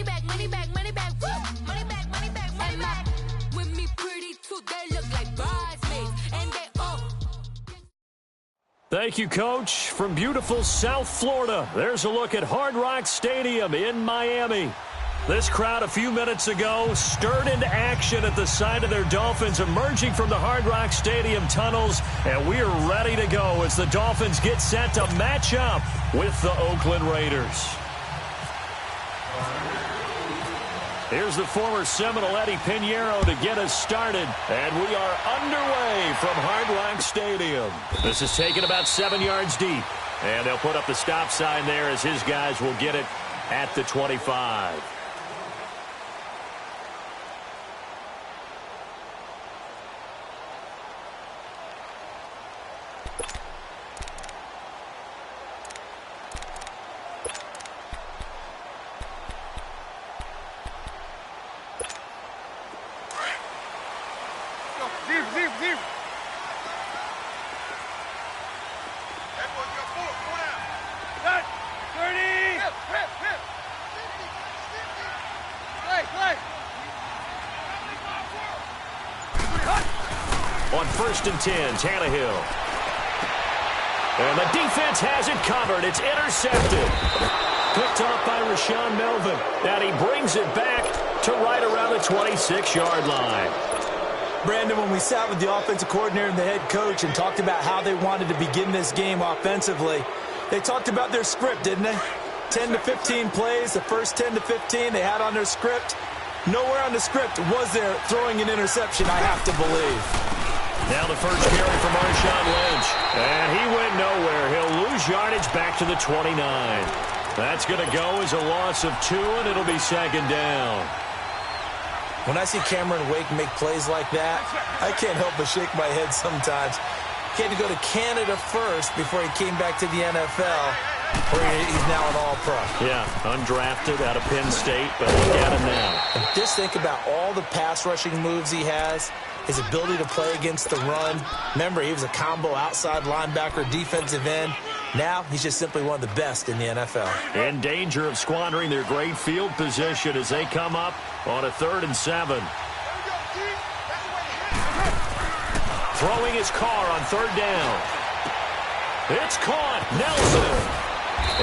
money back, money back, money back, woo! Money back, money back, money back. With me pretty too, they look like bridesmaids, and they all. Thank you, Coach. From beautiful South Florida, there's a look at Hard Rock Stadium in Miami. This crowd a few minutes ago stirred into action at the side of their Dolphins emerging from the Hard Rock Stadium tunnels, and we are ready to go as the Dolphins get set to match up with the Oakland Raiders. Here's the former Seminole Eddie Pinheiro to get us started, and we are underway from Hard Rock Stadium. This is taken about 7 yards deep, and they'll put up the stop sign there as his guys will get it at the 25. On 1st and 10, Tannehill. And the defense has it covered. It's intercepted. Picked off by Rashawn Melvin. And he brings it back to right around the 26-yard line. Brandon, when we sat with the offensive coordinator and the head coach and talked about how they wanted to begin this game offensively, they talked about their script, didn't they? 10 to 15 plays, the first 10 to 15 they had on their script. Nowhere on the script was there throwing an interception, I have to believe. Now the first carry for Marshawn Lynch. And he went nowhere. He'll lose yardage back to the 29. That's going to go as a loss of 2, and it'll be 2nd down. When I see Cameron Wake make plays like that, I can't help but shake my head sometimes. He had to go to Canada first before he came back to the NFL, where he's now an all-pro. Yeah, undrafted out of Penn State, but look at him now. And just think about all the pass rushing moves he has, his ability to play against the run. Remember, he was a combo outside linebacker, defensive end. Now he's just simply one of the best in the NFL. In danger of squandering their great field position as they come up on a 3rd and 7. Throwing his car on 3rd down. It's caught. Nelson.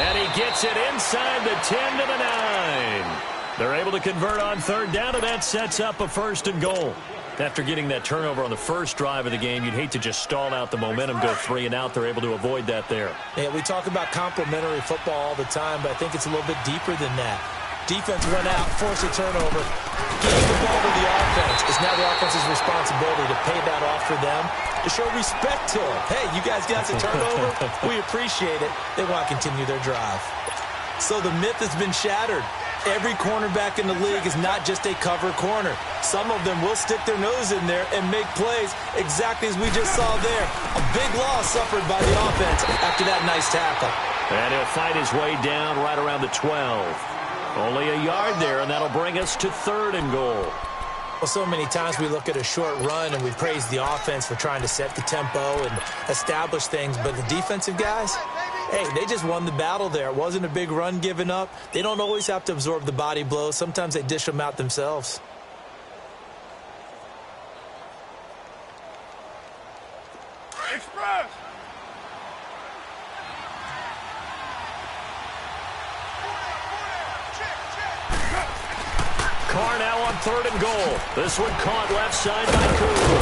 And he gets it inside the 10 to the 9. They're able to convert on 3rd down, and that sets up a 1st and goal. After getting that turnover on the first drive of the game, you'd hate to just stall out the momentum, go 3 and out. They're able to avoid that there. Yeah, we talk about complementary football all the time, but I think it's a little bit deeper than that. Defense went out, forced a turnover, gave the ball to the offense. It's now the offense's responsibility to pay that off for them, to show respect to them. Hey, you guys got the turnover? We appreciate it. They want to continue their drive. So the myth has been shattered. Every cornerback in the league is not just a cover corner. Some of them will stick their nose in there and make plays exactly as we just saw there. A big loss suffered by the offense after that nice tackle. And he'll fight his way down right around the 12. Only a yard there, and that'll bring us to 3rd and goal. Well, so many times we look at a short run and we praise the offense for trying to set the tempo and establish things, but the defensive guys, hey, they just won the battle there. It wasn't a big run given up. They don't always have to absorb the body blows. Sometimes they dish them out themselves. Express! Carr now on 3rd and goal. This one caught left side by Cooper.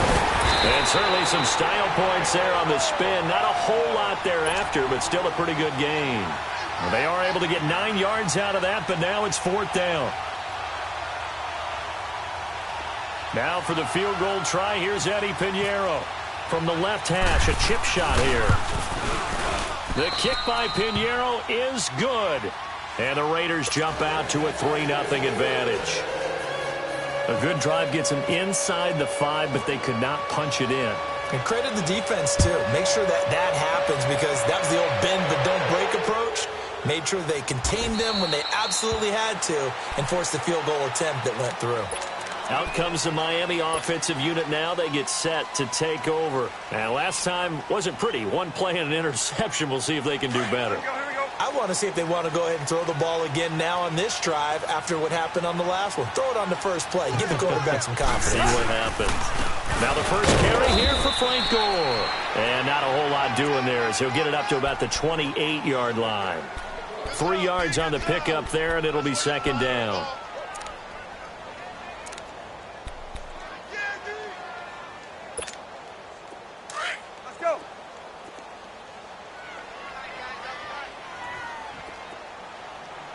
And certainly some style points there on the spin. Not a whole lot thereafter, but still a pretty good gain. Well, they are able to get 9 yards out of that, but now it's 4th down. Now for the field goal try, here's Eddie Pinheiro. From the left hash, a chip shot here. The kick by Pinheiro is good. And the Raiders jump out to a 3-0 advantage. A good drive gets them inside the 5, but they could not punch it in. And credit the defense, too. Make sure that happens, because that was the old bend but don't break approach. Made sure they contained them when they absolutely had to and forced the field goal attempt that went through. Out comes the Miami offensive unit now. They get set to take over. Now, last time wasn't pretty. One play and an interception. We'll see if they can do better. I I want to see if they want to go ahead and throw the ball again now on this drive after what happened on the last one. Throw it on the first play. Give the quarterback some confidence. See what happens. Now the first carry here for Frank Gore. And not a whole lot doing there as he'll get it up to about the 28-yard line. 3 yards on the pickup there, and it'll be second down. Let's go.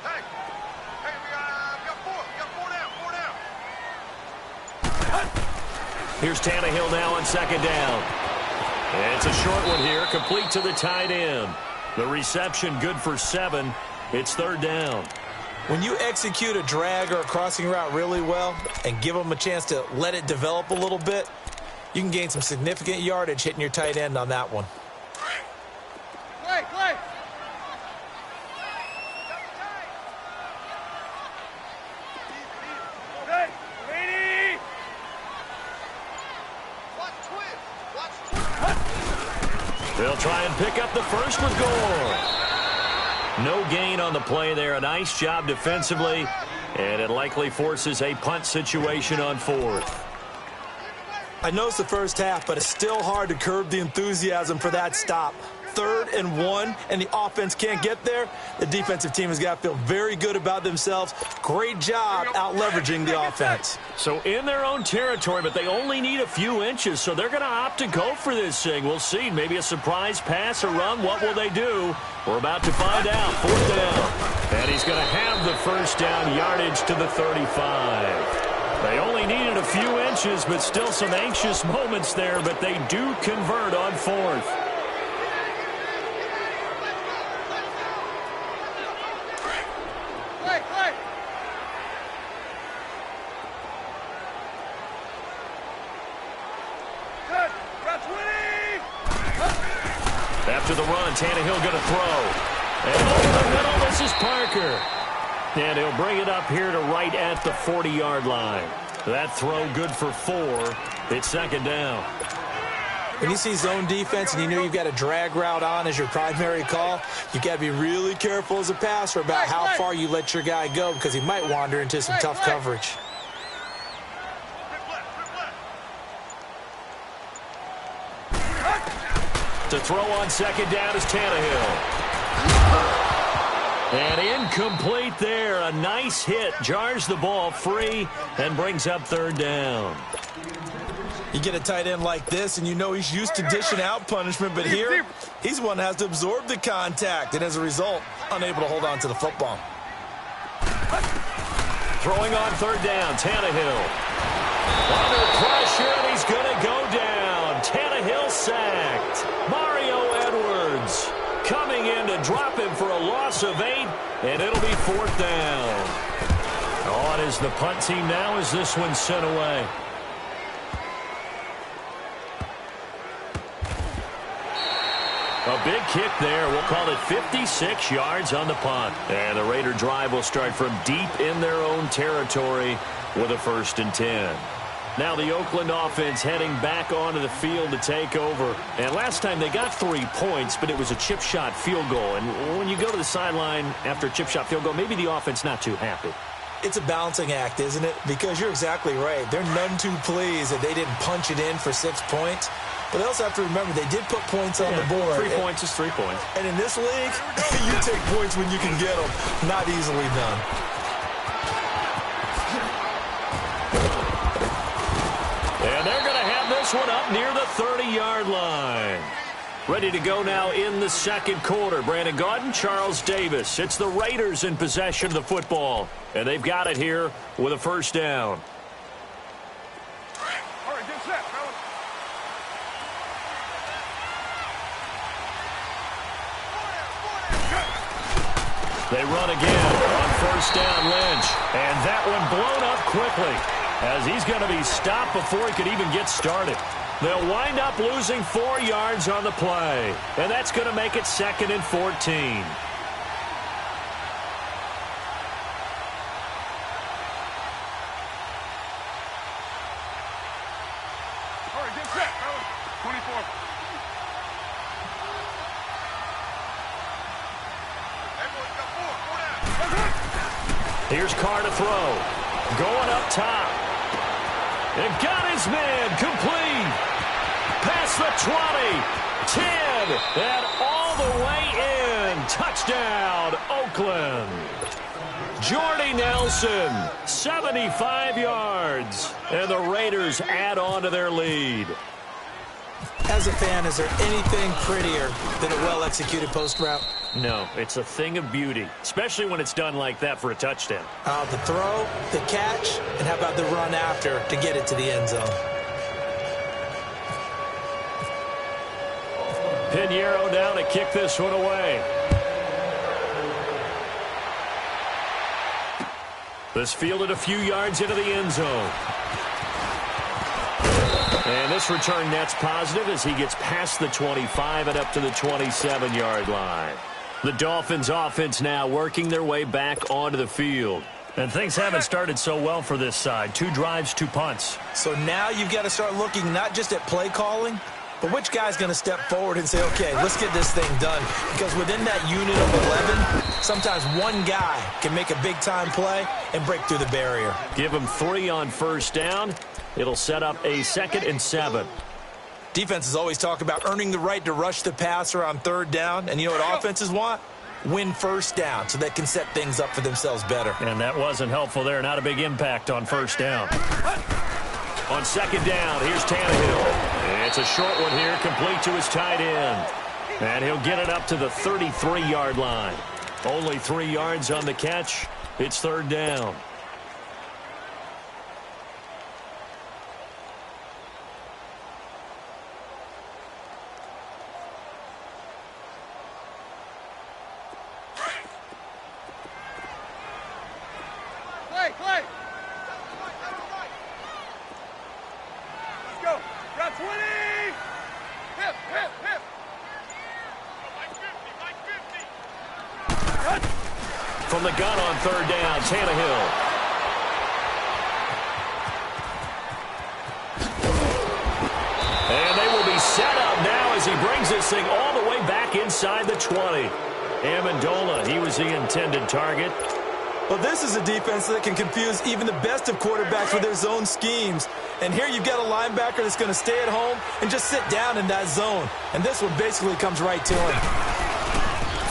Hey, we got four down. Here's Tannehill now on second down. It's a short one here, complete to the tight end. The reception good for 7. It's third down. When you execute a drag or a crossing route really well and give them a chance to let it develop a little bit, you can gain some significant yardage hitting your tight end on that one. Play. Hey, lady. They'll try and pick up the first with Gore. No gain on the play there. A nice job defensively, and it likely forces a punt situation on 4th. I know it's the first half, but it's still hard to curb the enthusiasm for that stop. 3rd and 1, and the offense can't get there. The defensive team has got to feel very good about themselves. Great job out-leveraging the offense. So in their own territory, but they only need a few inches, so they're going to opt to go for this thing. We'll see. Maybe a surprise pass or run. What will they do? We're about to find out. 4th down. And he's going to have the first down yardage to the 35. They only needed a few inches, but still some anxious moments there, but they do convert on 4th. After the run, Tannehill going to throw. And over the middle, this is Parker. And he'll bring it up here to right at the 40-yard line. That throw good for 4. It's second down. When you see zone defense and you know you've got a drag route on as your primary call, you've got to be really careful as a passer about how far you let your guy go because he might wander into some tough coverage. To throw on second down is Tannehill. And incomplete there. A nice hit. Jars the ball free and brings up third down. You get a tight end like this, and you know he's used to dishing out punishment, but here, he's one that has to absorb the contact, and as a result, unable to hold on to the football. Throwing on third down, Tannehill. Under pressure, and he's going to go down. Tannehill sacked. Mario Edwards coming in to drop him for a loss of 8, and it'll be 4th down. On is the punt team now as this one's sent away. A big kick there. We'll call it 56 yards on the punt. And the Raider drive will start from deep in their own territory with a 1st and 10. Now the Oakland offense heading back onto the field to take over. And last time they got 3 points, but it was a chip shot field goal. And when you go to the sideline after a chip shot field goal, maybe the offense not too happy. It's a balancing act, isn't it? Because you're exactly right. They're none too pleased that they didn't punch it in for 6 points. But they also have to remember they did put points on the board. 3 points is 3 points. And in this league, you take points when you can get them. Not easily done. And they're going to have this one up near the 30-yard line. Ready to go now in the second quarter. Brandon Gaudin, Charles Davis. It's the Raiders in possession of the football. And they've got it here with a 1st down. All right, get set, fellas. They run again on 1st down, Lynch. And that one blown up quickly as he's going to be stopped before he could even get started. They'll wind up losing 4 yards on the play. And that's going to make it 2nd and 14. All right, get set, fellas. 24. Here's Carr to throw. Going up top. And got his man complete. Past the 20. 10. And all the way in. Touchdown, Oakland. Jordy Nelson, 75 yards. And the Raiders add on to their lead. As a fan, is there anything prettier than a well-executed post route? No, it's a thing of beauty, especially when it's done like that for a touchdown. The throw, the catch, and how about the run after to get it to the end zone? Pinheiro down to kick this one away. This fielded a few yards into the end zone. And this return net's positive as he gets past the 25 and up to the 27-yard line. The Dolphins offense now working their way back onto the field. And things haven't started so well for this side. 2 drives, 2 punts. So now you've got to start looking not just at play calling, but which guy's going to step forward and say, okay, let's get this thing done. Because within that unit of 11, sometimes one guy can make a big-time play and break through the barrier. Give him 3 on first down. It'll set up a 2nd and 7. Defenses always talk about earning the right to rush the passer on 3rd down. And you know what offenses want? Win first down so they can set things up for themselves better. And that wasn't helpful there. Not a big impact on first down. On 2nd down, here's Tannehill. It's a short one here, complete to his tight end. And he'll get it up to the 33-yard line. Only 3 yards on the catch. It's 3rd down. Clay! Let's go! Got 20! Hip! From the gun on 3rd down, Tannehill. And they will be set up now as he brings this thing all the way back inside the 20. Amendola, he was the intended target. Well, this is a defense that can confuse even the best of quarterbacks with their zone schemes. And here you've got a linebacker that's going to stay at home and just sit down in that zone. And this one basically comes right to him.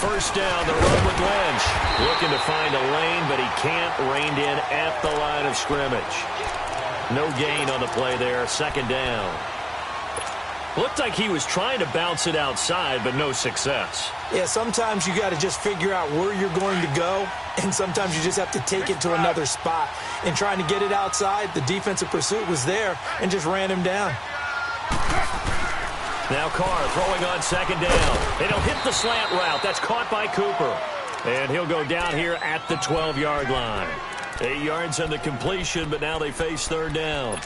First down, the run with Lynch. Looking to find a lane, but he can't. Reined in at the line of scrimmage. No gain on the play there. 2nd down. Looked like he was trying to bounce it outside, but no success. Yeah, sometimes you got to just figure out where you're going to go, and sometimes you just have to take it to another spot. In trying to get it outside, the defensive pursuit was there and just ran him down. Now Carr throwing on 2nd down. And he'll hit the slant route. That's caught by Cooper. And he'll go down here at the 12-yard line. 8 yards on the completion, but now they face 3rd down.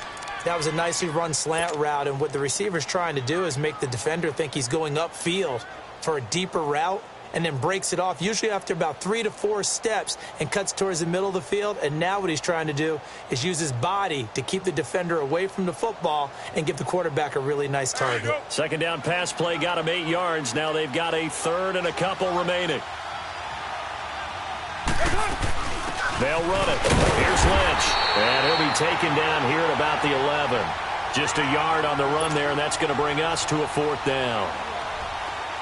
That was a nicely run slant route, and what the receiver's trying to do is make the defender think he's going upfield for a deeper route and then breaks it off, usually after about 3 to 4 steps, and cuts towards the middle of the field. And now what he's trying to do is use his body to keep the defender away from the football and give the quarterback a really nice target. 2nd down pass play got him 8 yards. Now they've got a 3rd and a couple remaining. They'll run it. Here's Lynch. And he'll be taken down here at about the 11. Just a yard on the run there, and that's going to bring us to a 4th down.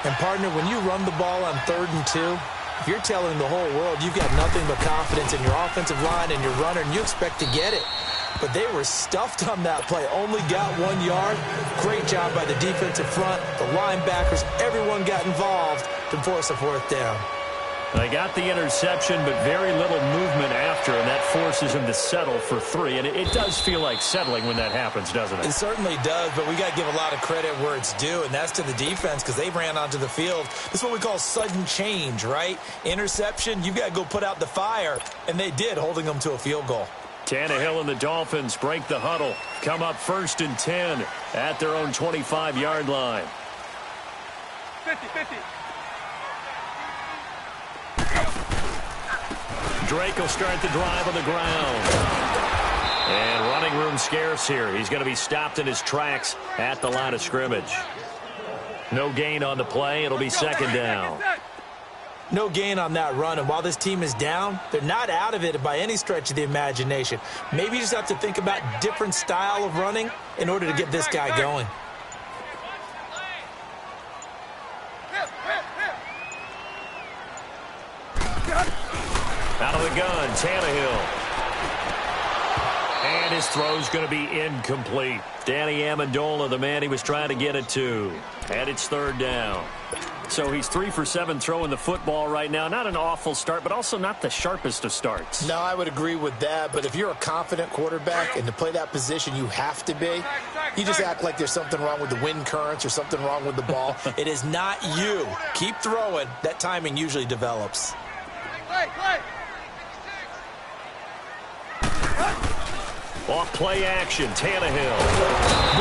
And, partner, when you run the ball on 3rd and 2, you're telling the whole world you've got nothing but confidence in your offensive line and your runner, and you expect to get it. But they were stuffed on that play. Only got 1 yard. Great job by the defensive front. The linebackers, everyone got involved to force a 4th down. They got the interception, but very little movement after, and that forces him to settle for 3. And it does feel like settling when that happens, doesn't it? It certainly does, but we got to give a lot of credit where it's due, and that's to the defense because they ran onto the field. This is what we call sudden change, right? Interception, you've got to go put out the fire, and they did, holding them to a field goal. Tannehill and the Dolphins break the huddle. Come up 1st and 10 at their own 25-yard line. 50. Drake will start the drive on the ground. And running room scarce here. He's going to be stopped in his tracks at the line of scrimmage. No gain on the play. It'll be 2nd down. No gain on that run, and while this team is down, they're not out of it by any stretch of the imagination. Maybe you just have to think about different style of running in order to get this guy going. Out of the gun, Tannehill. And his throw's going to be incomplete. Danny Amendola, the man he was trying to get it to. And it's third down. So he's 3 for 7 throwing the football right now. Not an awful start, but also not the sharpest of starts. No, I would agree with that. But if you're a confident quarterback and to play that position you have to be, you just act like there's something wrong with the wind currents or something wrong with the ball. It is not you. Keep throwing. That timing usually develops. Off play action, Tannehill.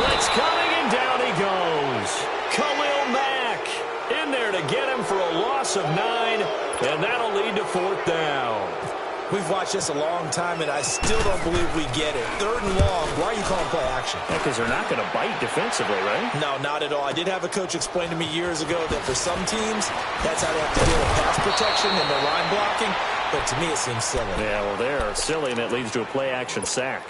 Blitz coming, and down he goes. Khalil Mack in there to get him for a loss of 9, and that'll lead to fourth down. We've watched this a long time, and I still don't believe we get it. Third and long. Why are you calling play action? Because they're not going to bite defensively, right? No, not at all. I did have a coach explain to me years ago that for some teams, that's how they have to deal with pass protection and their line blocking. But to me, it seems silly. Yeah, well, they're silly, and it leads to a play action sack.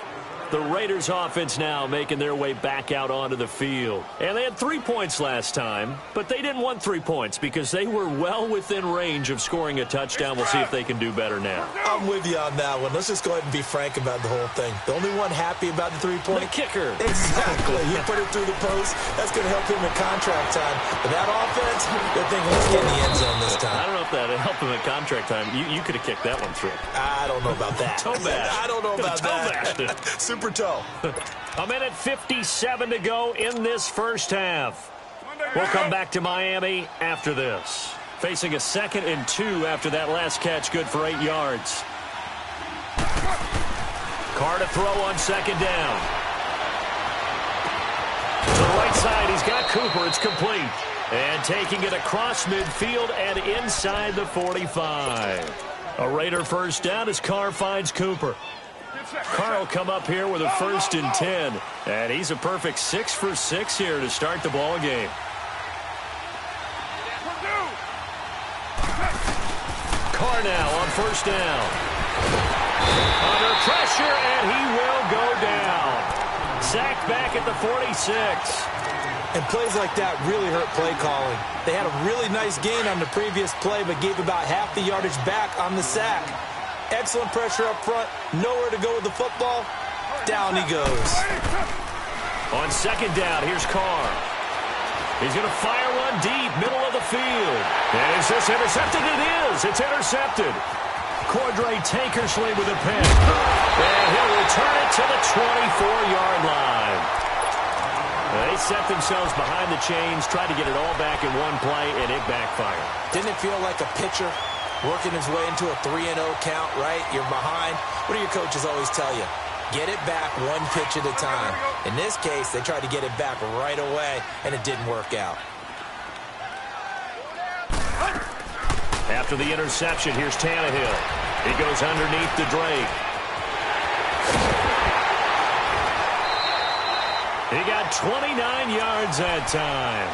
The Raiders offense now making their way back out onto the field. And they had 3 points last time, but they didn't want 3 points because they were well within range of scoring a touchdown. We'll see if they can do better now. I'm with you on that one. Let's just go ahead and be frank about the whole thing. The only one happy about the 3-point? The kicker. Exactly. You put it through the post. That's going to help him in contract time. But that offense, they're thinking, let's get in the end zone this time. I don't know if that helped him in contract time. You could have kicked that one through. I don't know about that. Toe bash. I don't know about that. Super toe. A minute 57 to go in this first half. We'll come back to Miami after this. Facing a 2nd and 2 after that last catch, good for 8 yards. Carr to throw on 2nd down. To the right side, he's got Cooper. It's complete. And taking it across midfield and inside the 45. A Raider first down as Carr finds Cooper. Carr will come up here with a 1st and 10. And he's a perfect 6 for 6 here to start the ball game. Carr now on 1st down. Under pressure, and he will go down. Sacked back at the 46. And plays like that really hurt play calling. They had a really nice gain on the previous play, but gave about half the yardage back on the sack. Excellent pressure up front. Nowhere to go with the football. Down he goes. On 2nd down, here's Carr. He's going to fire one deep, middle of the field. And is this intercepted? It is. It's intercepted. Cordray Tankersley with a pick. And he'll return it to the 24-yard line. They set themselves behind the chains, tried to get it all back in one play, and it backfired. Didn't it feel like a pitcher working his way into a 3-0 count, right? You're behind. What do your coaches always tell you? Get it back one pitch at a time. In this case, they tried to get it back right away, and it didn't work out. After the interception, here's Tannehill. He goes underneath to Drake. He got 29 yards that time.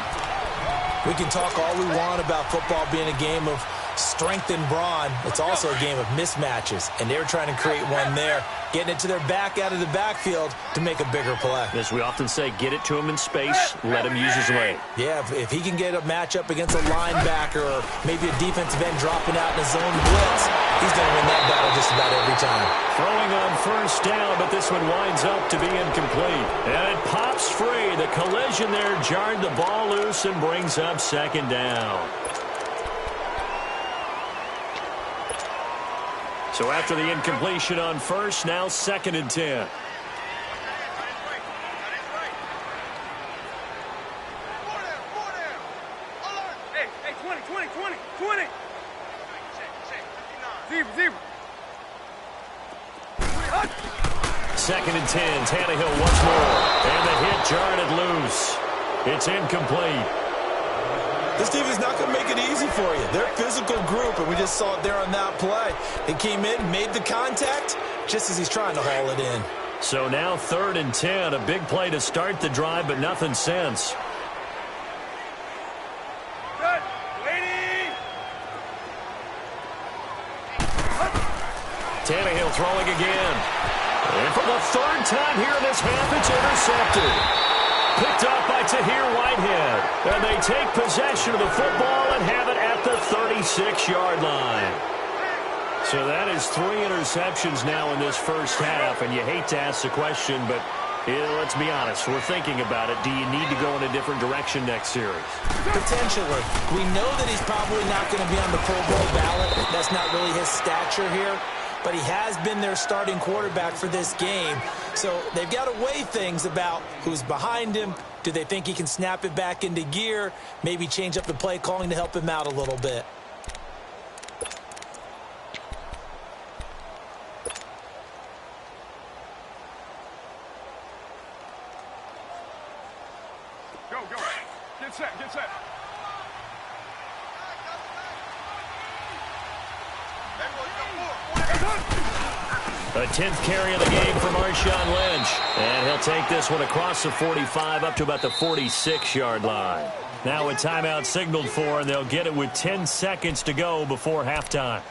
We can talk all we want about football being a game of strength and brawn. It's also a game of mismatches, and they're trying to create one there, getting it to their back out of the backfield to make a bigger play. As we often say, get it to him in space, let him use his leg. Yeah, if he can get a matchup against a linebacker or maybe a defensive end dropping out in a zone blitz, he's going to win that battle just about every time. Throwing on 1st down, but this one winds up to be incomplete. And it pops free. The collision there jarred the ball loose and brings up 2nd down. So after the incompletion on 1st, now 2nd and 10. Hey, 20. Zebra. 2nd and 10. Tannehill once more. And the hit jarred it loose. It's incomplete. This team is not going to make it easy for you. They're a physical group, and we just saw it there on that play. He came in, made the contact, just as he's trying to haul it in. So now 3rd and 10. A big play to start the drive, but nothing since. Good. Lady. throwing again. And for the third time here in this half, it's intercepted. Picked up by Tahir Whitehead. And they take possession of the football and have it at the 36-yard line. So that is 3 interceptions now in this first half. And you hate to ask the question, but let's be honest. We're thinking about it. Do you need to go in a different direction next series? Potentially. We know that he's probably not going to be on the Pro Bowl ballot. That's not really his stature here. But he has been their starting quarterback for this game. So they've got to weigh things about who's behind him. Do they think he can snap it back into gear? Maybe change up the play calling to help him out a little bit. Go, go. Get set, get set. A 10th carry of the game for Marshawn Lynch. And he'll take this one across the 45 up to about the 46-yard line. Now a timeout signaled for, and they'll get it with 10 seconds to go before halftime.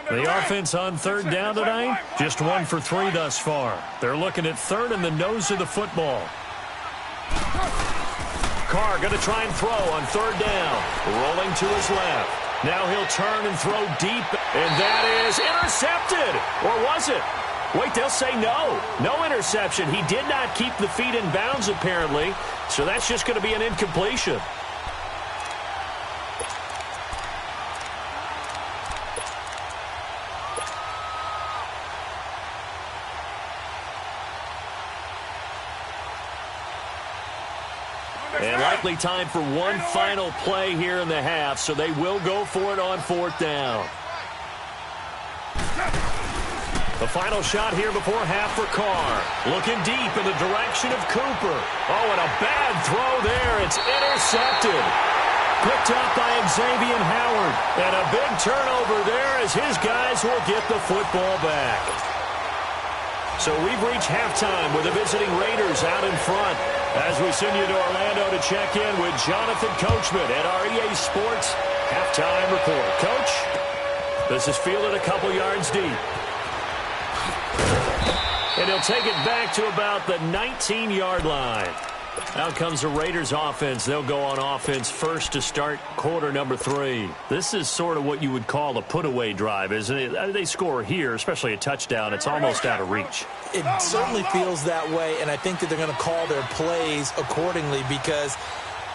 The offense on third down tonight, just 1 for 3 thus far. They're looking at third in the nose of the football. Carr going to try and throw on third down. Rolling to his left. Now he'll turn and throw deep, and that is intercepted. Or was it? Wait, they'll say no. No interception. He did not keep the feet in bounds, apparently, so that's just going to be an incompletion. And likely time for one final play here in the half, so they will go for it on fourth down. The final shot here before half for Carr. Looking deep in the direction of Cooper. Oh, and a bad throw there. It's intercepted. Picked up by Xavier Howard. And a big turnover there as his guys will get the football back. So we've reached halftime with the visiting Raiders out in front. As we send you to Orlando to check in with Jonathan Coachman at our EA Sports Halftime Report. Coach, this is fielded a couple yards deep. And he'll take it back to about the 19-yard line. Out comes the Raiders offense. They'll go on offense first to start quarter number 3. This is sort of what you would call a put-away drive, isn't it? They score here, especially a touchdown. It's almost out of reach. It certainly feels that way, and I think that they're going to call their plays accordingly because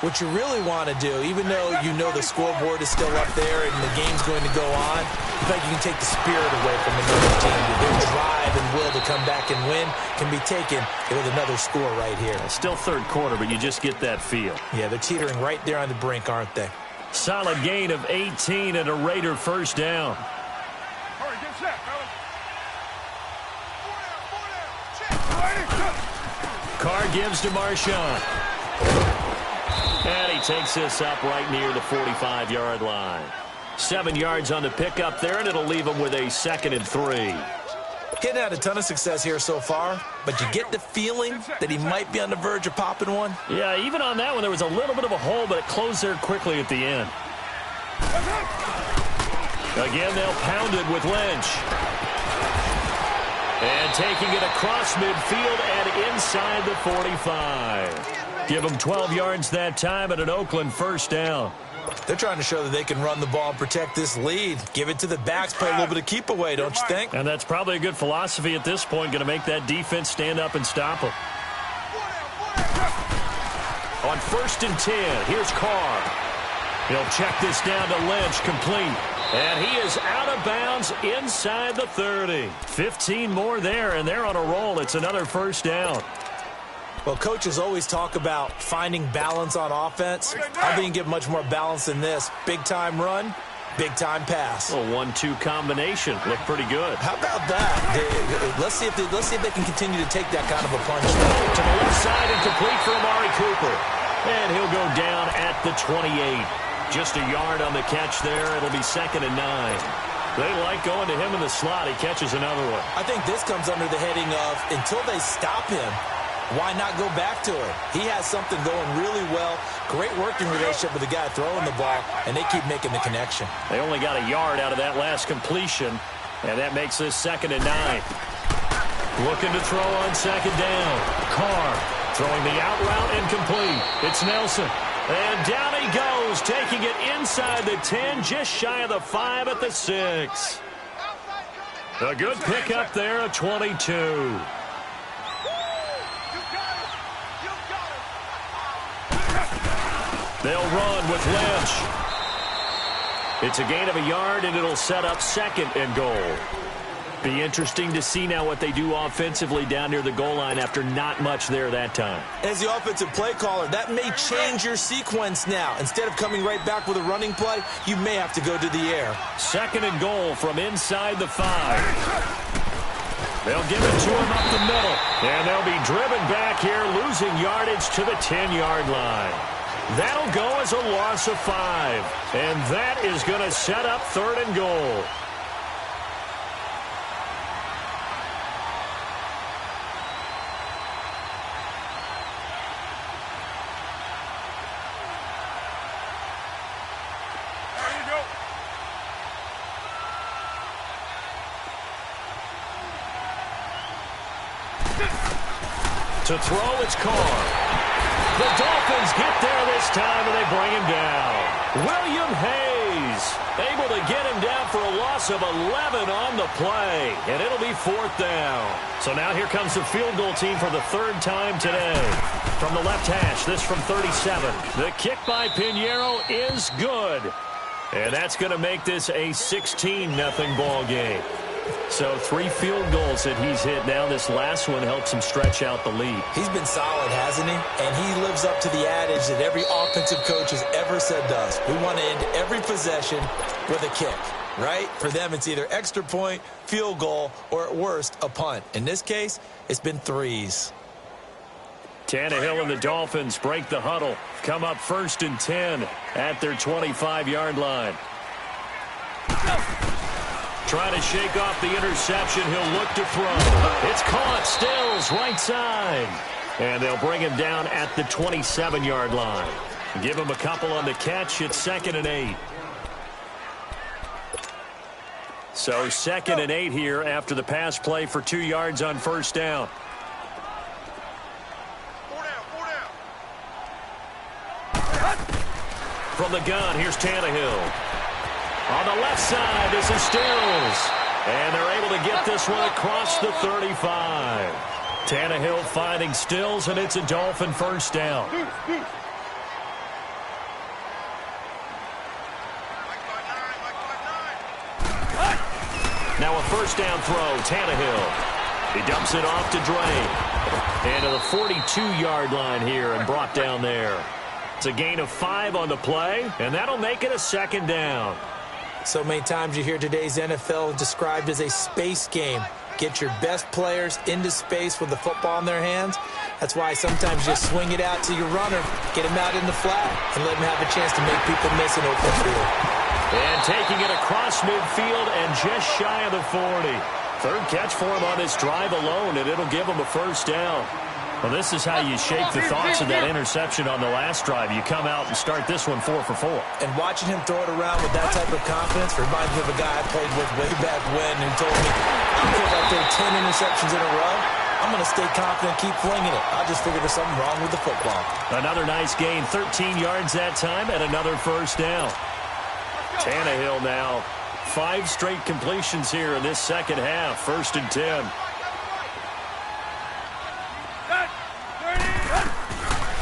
what you really want to do, even though you know the scoreboard is still up there and the game's going to go on, in fact, you can take the spirit away from another team. Their drive and will to come back and win can be taken with another score right here. Still third quarter, but you just get that feel. Yeah, they're teetering right there on the brink, aren't they? Solid gain of 18 and a Raider first down. Hurry, get set, fellas. Carr gives to Marshawn. And he takes this up right near the 45-yard line. 7 yards on the pickup there, and it'll leave him with a 2nd and 3. Getting had a ton of success here so far, but you get the feeling that he might be on the verge of popping one. Yeah, even on that one, there was a little bit of a hole, but it closed there quickly at the end. Again, they'll pound it with Lynch. And taking it across midfield and inside the 45. Give them 12 yards that time and an Oakland first down. They're trying to show that they can run the ball and protect this lead. Give it to the backs, play a little bit of keep away, don't you think? And that's probably a good philosophy at this point, going to make that defense stand up and stop them. On 1st and 10, here's Carr. He'll check this down to Lynch, complete. And he is out of bounds inside the 30. 15 more there, and they're on a roll. It's another first down. Well, coaches always talk about finding balance on offense. I think you can get much more balance than this. Big-time run, big-time pass. A 1-2 combination. Looked pretty good. How about that? Let's see if they can continue to take that kind of a punch. To the left side and complete for Amari Cooper. And he'll go down at the 28. Just a yard on the catch there. It'll be 2nd and 9. They like going to him in the slot. He catches another one. I think this comes under the heading of until they stop him, why not go back to him? He has something going really well. Great working relationship with the guy throwing the ball, and they keep making the connection. They only got a yard out of that last completion, and that makes this 2nd and 9. Looking to throw on 2nd down. Carr throwing the out route incomplete. It's Nelson. And down he goes, taking it inside the 10, just shy of the 5 at the 6. A good pickup there at 22. They'll run with Lynch. It's a gain of a yard, and it'll set up 2nd and goal. Be interesting to see now what they do offensively down near the goal line after not much there that time. As the offensive play caller, that may change your sequence now. Instead of coming right back with a running play, you may have to go to the air. 2nd and goal from inside the 5. They'll give it to him up the middle. And they'll be driven back here, losing yardage to the 10-yard line. That'll go as a loss of 5. And that is going to set up 3rd and goal. To throw, it's Carr. The Dolphins get there this time, and they bring him down. William Hayes able to get him down for a loss of 11 on the play, and it'll be 4th down. So now here comes the field goal team for the 3rd time today. From the left hash, this from 37. The kick by Pinheiro is good, and that's going to make this a 16-0 ball game. So 3 field goals that he's hit now. This last one helps him stretch out the lead. He's been solid, hasn't he? And he lives up to the adage that every offensive coach has ever said to us. We want to end every possession with a kick, right? For them, it's either extra point, field goal, or at worst, a punt. In this case, it's been 3s. Tannehill and the Dolphins break the huddle. Come up 1st and 10 at their 25-yard line. Trying to shake off the interception. He'll look to throw. It's caught. Stills right side. And they'll bring him down at the 27-yard line. Give him a couple on the catch. It's 2nd and 8. So 2nd and 8 here after the pass play for 2 yards on 1st down. From the gun, here's Tannehill. On the left side, this is Stills. And they're able to get this one across the 35. Tannehill finding Stills, and it's a Dolphin 1st down. Now a 1st down throw, Tannehill. He dumps it off to Dre. And to the 42-yard line here and brought down there. It's a gain of 5 on the play, and that'll make it a 2nd down. So many times you hear today's NFL described as a space game. Get your best players into space with the football in their hands. That's why sometimes you just swing it out to your runner, get him out in the flat, and let him have a chance to make people miss an open field. And taking it across midfield and just shy of the 40. 3rd catch for him on this drive alone, and it'll give him a 1st down. Well, this is how you shake the thoughts of that interception on the last drive. You come out and start this one 4 for 4. And watching him throw it around with that type of confidence reminds me of a guy I played with way back when who told me, I don't care if I throw 10 interceptions in a row. I'm going to stay confident, keep flinging it. I just figured there's something wrong with the football. Another nice gain, 13 yards that time, and another 1st down. Tannehill now, 5 straight completions here in this 2nd half, 1st and 10.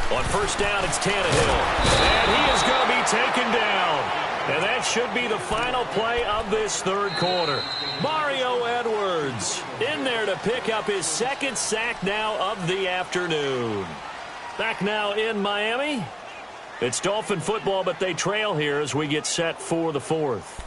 On 1st down, it's Tannehill. And he is going to be taken down. And that should be the final play of this 3rd quarter. Mario Edwards in there to pick up his 2nd sack now of the afternoon. Back now in Miami. It's Dolphin football, but they trail here as we get set for the 4th.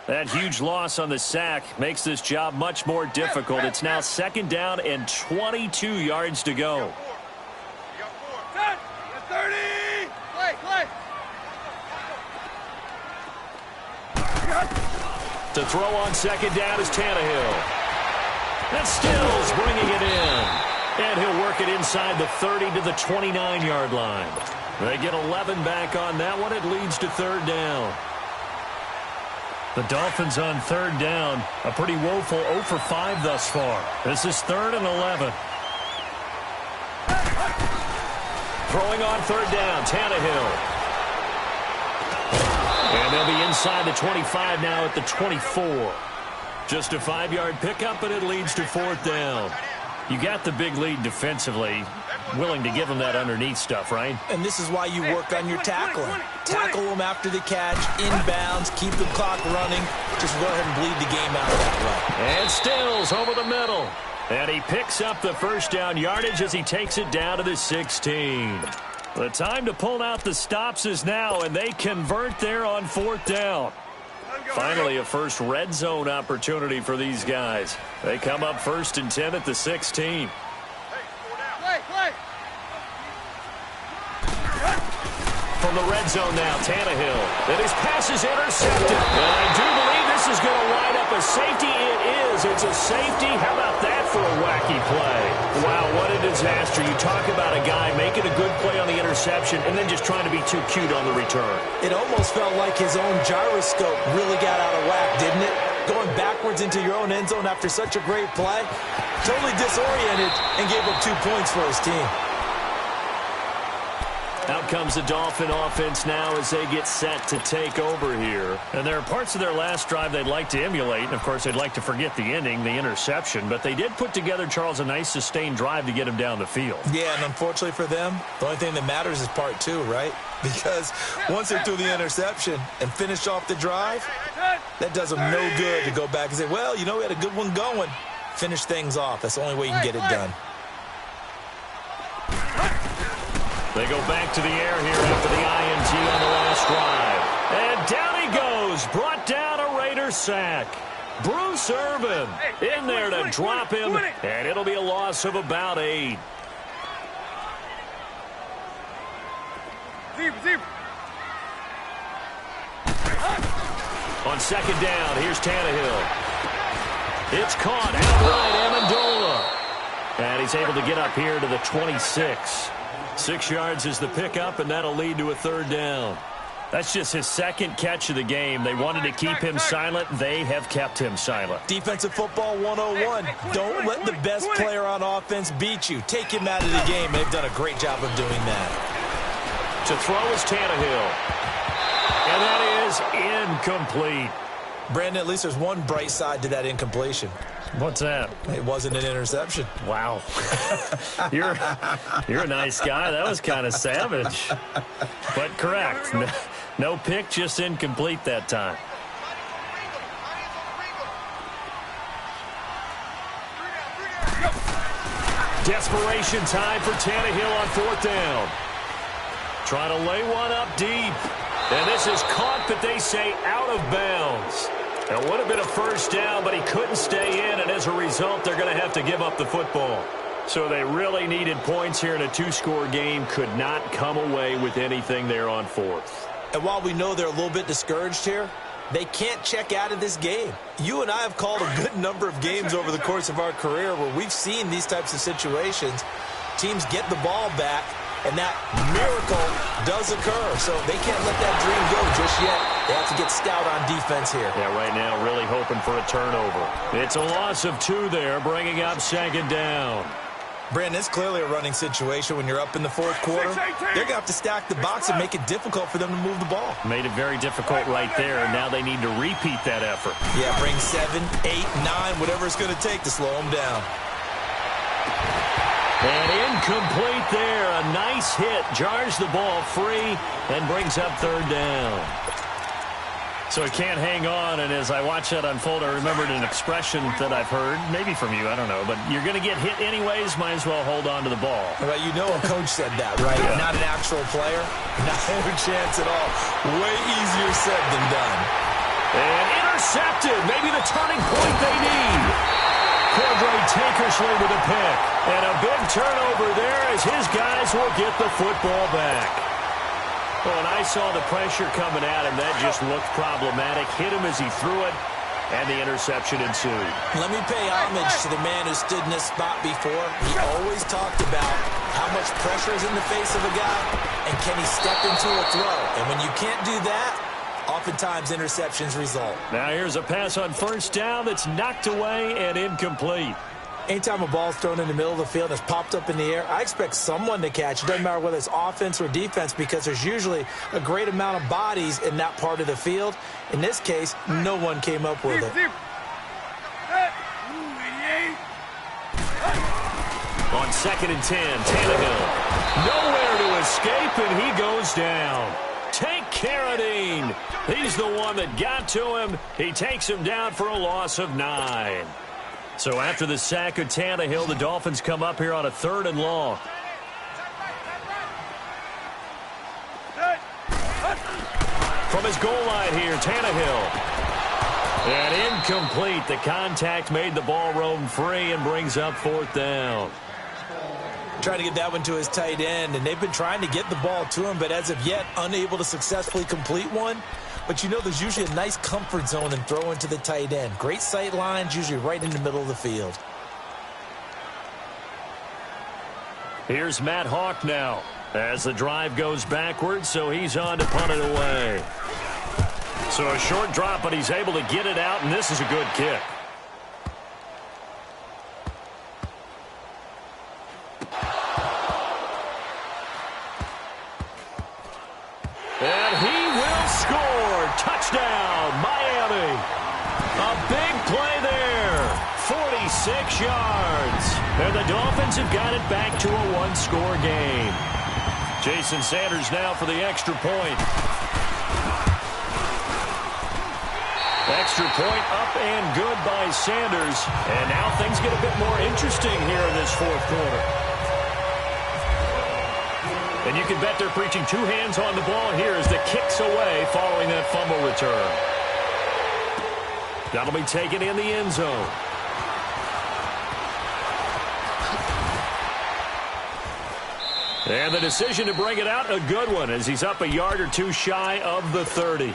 That huge loss on the sack makes this job much more difficult. It's now 2nd down and 22 yards to go. 30. Play. To throw on 2nd down is Tannehill. And Stills bringing it in. And he'll work it inside the 30 to the 29-yard line. They get 11 back on that one. It leads to 3rd down. The Dolphins on 3rd down. A pretty woeful 0 for 5 thus far. This is 3rd and 11. Throwing on 3rd down, Tannehill. And they'll be inside the 25 now at the 24. Just a 5-yard pickup, and it leads to 4th down. You got the big lead defensively. Willing to give them that underneath stuff, right? And this is why you work on your tackling. Tackle them after the catch, inbounds, keep the clock running. Just go ahead and bleed the game out of that way. And Stills over the middle. And he picks up the 1st down yardage as he takes it down to the 16. The time to pull out the stops is now, and they convert there on 4th down. Finally, a first red zone opportunity for these guys. They come up 1st and 10 at the 16. Play. From the red zone now, Tannehill. And his pass is intercepted. And I do believe this is going to wind up a safety. It is. It's a safety. How about that for a wacky play? Wow, what a disaster. You talk about a guy making a good play on the interception and then just trying to be too cute on the return. It almost felt like his own gyroscope really got out of whack, didn't it? Going backwards into your own end zone after such a great play. Totally disoriented and gave up 2 points for his team. Out comes the Dolphin offense now as they get set to take over here. And there are parts of their last drive they'd like to emulate. And, of course, they'd like to forget the ending, the interception. But they did put together, Charles, a nice sustained drive to get him down the field. Yeah, and unfortunately for them, the only thing that matters is part 2, right? Because once they threw the interception and finished off the drive, that does them no good to go back and say, well, you know, we had a good one going. Finish things off. That's the only way you can get it done. They go back to the air here after the INT on the last drive. And down he goes. Brought down a Raider sack. Bruce Irvin in there to drop him. And it'll be a loss of about 8. On 2nd down, here's Tannehill. It's caught outright, Amendola. And he's able to get up here to the 26. 6 yards is the pickup, and that'll lead to a 3rd down. That's just his 2nd catch of the game. They wanted to keep him silent. They have kept him silent. Defensive football 101. Don't let the best player on offense beat you. Take him out of the game. They've done a great job of doing that. To throw is Tannehill. And that is incomplete. Brandon, at least there's one bright side to that incompletion. What's that? It wasn't an interception. Wow. You're a nice guy. That was kind of savage. But correct. No pick, just incomplete that time. Desperation time for Tannehill on 4th down. Trying to lay one up deep. And this is caught, but they say out of bounds. It would have been a 1st down, but he couldn't stay in, and as a result, they're going to have to give up the football. So they really needed points here in a 2-score game. Could not come away with anything there on 4th. And while we know they're a little bit discouraged here, they can't check out of this game. You and I have called a good number of games over the course of our career where we've seen these types of situations. Teams get the ball back, and that miracle does occur. So they can't let that dream go just yet. They have to get stout on defense here. Yeah, right now really hoping for a turnover. It's a loss of 2 there, bringing up 2nd down. Brandon, it's clearly a running situation when you're up in the 4th quarter. They're going to have to stack the box and make it difficult for them to move the ball. Made it very difficult right there, and now they need to repeat that effort. Yeah, bring 7, 8, 9, whatever it's going to take to slow them down. And incomplete there. A nice hit. Jars the ball free and brings up 3rd down. So he can't hang on, and as I watch that unfold, I remembered an expression that I've heard, maybe from you, I don't know, but you're going to get hit anyways, might as well hold on to the ball. Well, you know a coach said that, right? Yeah. Not an actual player. Not a chance at all. Way easier said than done. And intercepted. Maybe the turning point they need. Cordray Tankersley with a pick. And a big turnover there as his guys will get the football back. Well, and I saw the pressure coming at him. That just looked problematic. Hit him as he threw it, and the interception ensued. Let me pay homage to the man who stood in this spot before. He always talked about how much pressure is in the face of a guy, and can he step into a throw. And when you can't do that, oftentimes interceptions result. Now here's a pass on first down that's knocked away and incomplete. Anytime a ball's thrown in the middle of the field and it's popped up in the air, I expect someone to catch. It doesn't matter whether it's offense or defense because there's usually a great amount of bodies in that part of the field. In this case, no one came up with it. On 2nd and 10, Tannehill. Nowhere to escape, and he goes down. Tank Carradine. He's the one that got to him. He takes him down for a loss of 9. So after the sack of Tannehill, the Dolphins come up here on a 3rd and long. From his goal line here, Tannehill. And incomplete. The contact made the ball roam free and brings up 4th down. Trying to get that one to his tight end, and they've been trying to get the ball to him, but as of yet, unable to successfully complete one. But you know there's usually a nice comfort zone in throwing to the tight end. Great sight lines, usually right in the middle of the field. Here's Matt Hawk now as the drive goes backwards, so he's on to punt it away. So a short drop, but he's able to get it out, and this is a good kick. And he will score. Touchdown, Miami. A big play there. 46 yards. And the Dolphins have got it back to a one-score game. Jason Sanders now for the extra point. Extra point up and good by Sanders. And now things get a bit more interesting here in this 4th quarter. And you can bet they're preaching 2 hands on the ball here as the kick's away following that fumble return. That'll be taken in the end zone. And the decision to bring it out, a good one, as he's up a yard or 2 shy of the 30.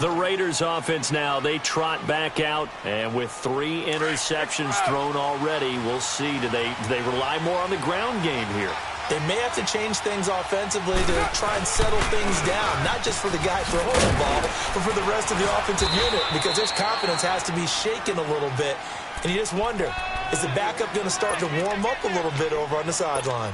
The Raiders offense now, they trot back out, and with 3 interceptions thrown already, we'll see, do they rely more on the ground game here? They may have to change things offensively to try and settle things down, not just for the guy throwing the ball, but for the rest of the offensive unit, because their confidence has to be shaken a little bit. And you just wonder, is the backup going to start to warm up a little bit over on the sideline?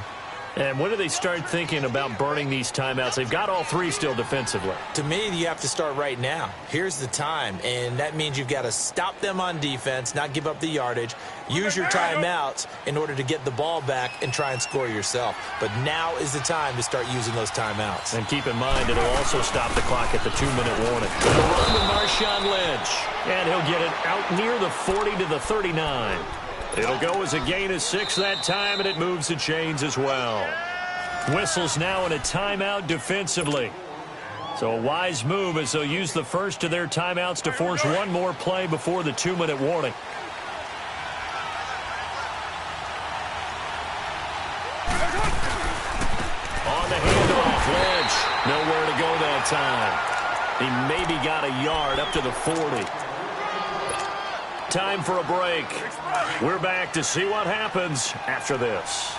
And when do they start thinking about burning these timeouts? They've got all 3 still defensively. To me, you have to start right now. Here's the time, and that means you've got to stop them on defense, not give up the yardage, use your timeouts in order to get the ball back and try and score yourself. But now is the time to start using those timeouts. And keep in mind, it'll also stop the clock at the 2-minute warning. The run to Marshawn Lynch, and he'll get it out near the 40 to the 39. It'll go as a gain of 6 that time, and it moves the chains as well. Whistles now in a timeout defensively. So a wise move as they'll use the first of their timeouts to force one more play before the 2-minute warning. On the handoff, Lynch. Nowhere to go that time. He maybe got a yard up to the 40. Time for a break. We're back to see what happens after this.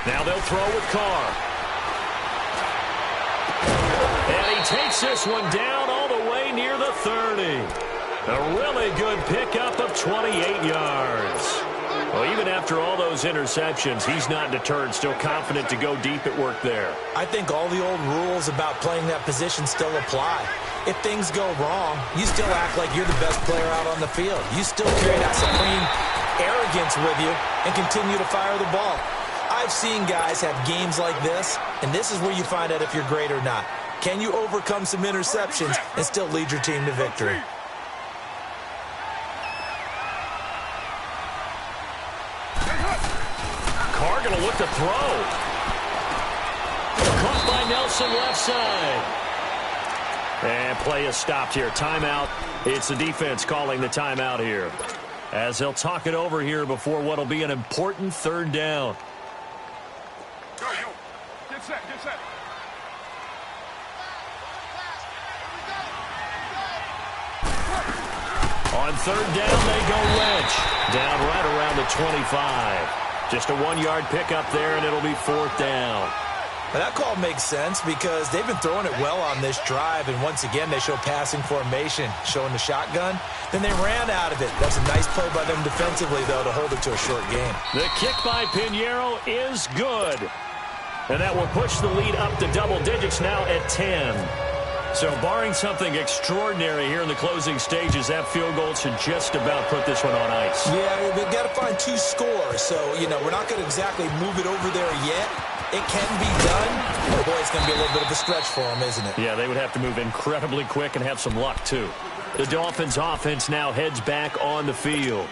Now they'll throw with Carr. And he takes this one down all the way near the 30. A really good pickup of 28 yards. Well, even after all those interceptions, he's not deterred, still confident to go deep at work there. I think all the old rules about playing that position still apply. If things go wrong, you still act like you're the best player out on the field. You still carry that supreme arrogance with you and continue to fire the ball. I've seen guys have games like this, and this is where you find out if you're great or not. Can you overcome some interceptions and still lead your team to victory? Carr going to look to throw. Caught by Nelson left side. And play is stopped here. Timeout. It's the defense calling the timeout here, as they'll talk it over here before what will be an important third down. Go. Get set. On third down, they go Lynch. Down right around the 25. Just a 1-yard pickup there, and it'll be fourth down. Now that call makes sense because they've been throwing it well on this drive, and once again they show passing formation, showing the shotgun. Then they ran out of it. That's a nice play by them defensively, though, to hold it to a short game. The kick by Pinheiro is good. And that will push the lead up to double digits now at 10. So barring something extraordinary here in the closing stages, that field goal should just about put this one on ice. Yeah, we've got to find 2 scores. So, we're not going to exactly move it over there yet. It can be done. But, boy, it's going to be a little bit of a stretch for them, isn't it? Yeah, they would have to move incredibly quick and have some luck, too. The Dolphins' offense now heads back on the field.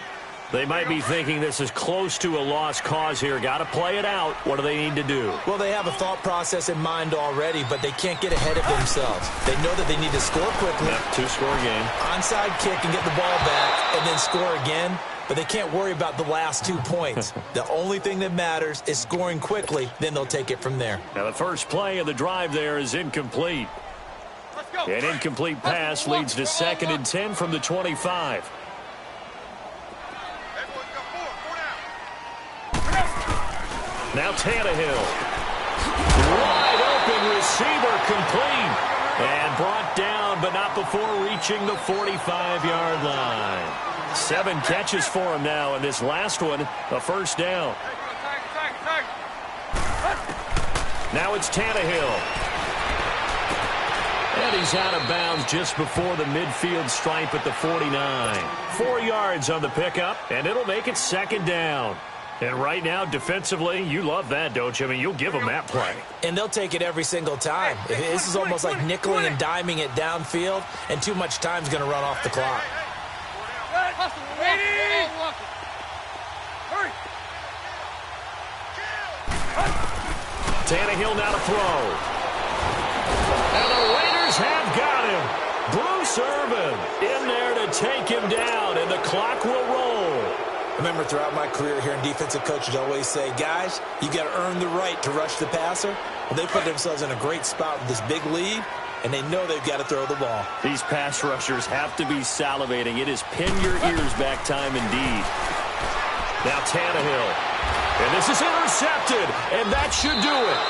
They might be thinking this is close to a lost cause here. Got to play it out. What do they need to do? Well, they have a thought process in mind already, but they can't get ahead of themselves. They know that they need to score quickly. Yep, 2-score game. Onside kick and get the ball back and then score again. But they can't worry about the last 2 points. The only thing that matters is scoring quickly. Then they'll take it from there. Now, the first play of the drive there is incomplete. Let's go. An incomplete pass leads to 2nd and 10 from the 25. Now Tannehill. Wide open receiver complete. And brought down, but not before reaching the 45-yard line. 7 catches for him now, and this last one, a first down. Now it's Tannehill. And he's out of bounds just before the midfield stripe at the 49. 4 yards on the pickup, and it'll make it 2nd down. And right now, defensively, you love that, don't you? I mean, you'll give them that play. And they'll take it every single time. This is almost like nickeling and diming it downfield, and too much time's going to run off the clock. Tannehill now to throw. And the Raiders have got him. Bruce Irvin in there to take him down, and the clock will roll. Remember, throughout my career here in defensive coaches always say, guys, you got to earn the right to rush the passer. Well, they put themselves in a great spot with this big lead, and they know they've got to throw the ball. These pass rushers have to be salivating. It is pin your ears back time indeed. Now Tannehill. And this is intercepted, and that should do it.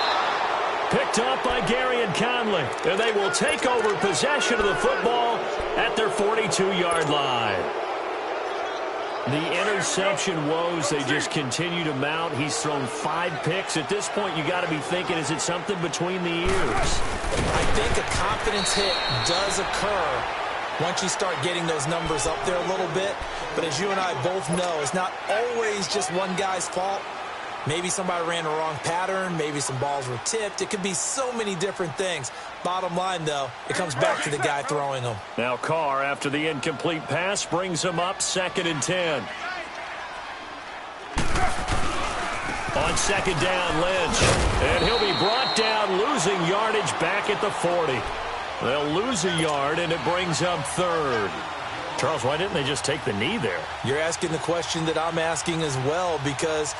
Picked up by Gary and Conley. And they will take over possession of the football at their 42-yard line. The interception woes, they just continue to mount. He's thrown 5 picks. At this point, you got to be thinking, is it something between the ears? I think a confidence hit does occur once you start getting those numbers up there a little bit. But as you and I both know, it's not always just one guy's fault. Maybe somebody ran the wrong pattern. Maybe some balls were tipped. It could be so many different things. Bottom line, though, it comes back to the guy throwing them. Now Carr, after the incomplete pass, brings him up 2nd and 10. On 2nd down, Lynch. And he'll be brought down, losing yardage back at the 40. They'll lose a yard, and it brings up 3rd. Charles, why didn't they just take the knee there? You're asking the question that I'm asking as well, because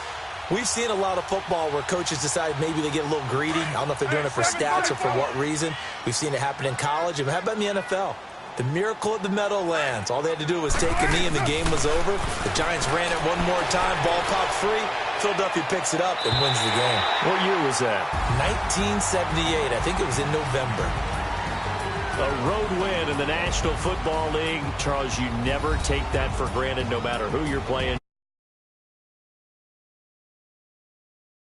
we've seen a lot of football where coaches decide maybe they get a little greedy. I don't know if they're doing it for stats or for what reason. We've seen it happen in college. And how about in the NFL? The miracle at the Meadowlands. All they had to do was take a knee and the game was over. The Giants ran it one more time. Ball popped free. Philadelphia picks it up and wins the game. What year was that? 1978. I think it was in November. A road win in the National Football League. Charles, you never take that for granted no matter who you're playing.